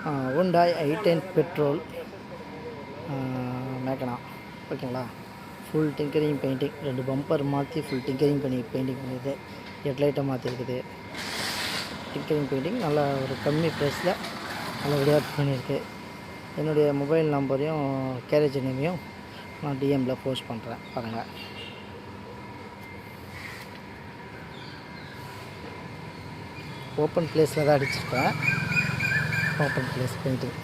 Hyundai i10 petrol மேக்கனா ஓகேங்களா. Full tinkering painting, 2 bumper மாற்றி full tinkering painting பண்ணிடுது. ஹெட்லைட்டை மாற்றிருக்குது. Tinkering painting நல்லா ஒரு கம்மி ப்ரைஸில் நல்லபடியாக பண்ணியிருக்கு. என்னுடைய மொபைல் நம்பரையும் கேரேஜ் நேமையும் நான் டிஎம்மில் போஸ்ட் பண்ணுறேன் பாருங்கள். ஓப்பன் பிளேஸில் தான் அடிச்சிருக்கேன். Open place painting.